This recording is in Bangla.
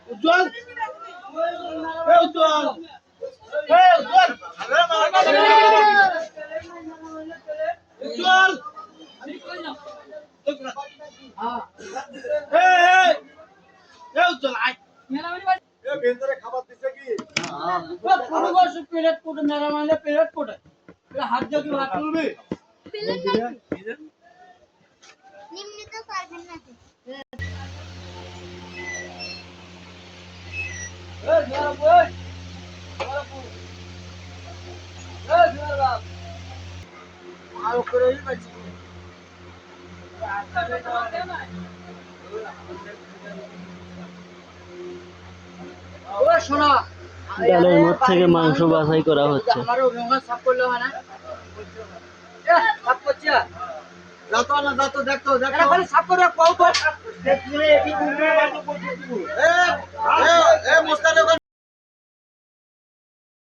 উজ্জ্বল উজ্জ্বল উজ্জ্বল খাবার দিচ্ছে কি প্লেট কোটে মেরা মানে প্লেট কোটে হাত দিয়ে হাত তুলবি নিম্নে তো পারবেন না ডালের মধ্যে থেকে মাংস বাছাই করা হচ্ছে।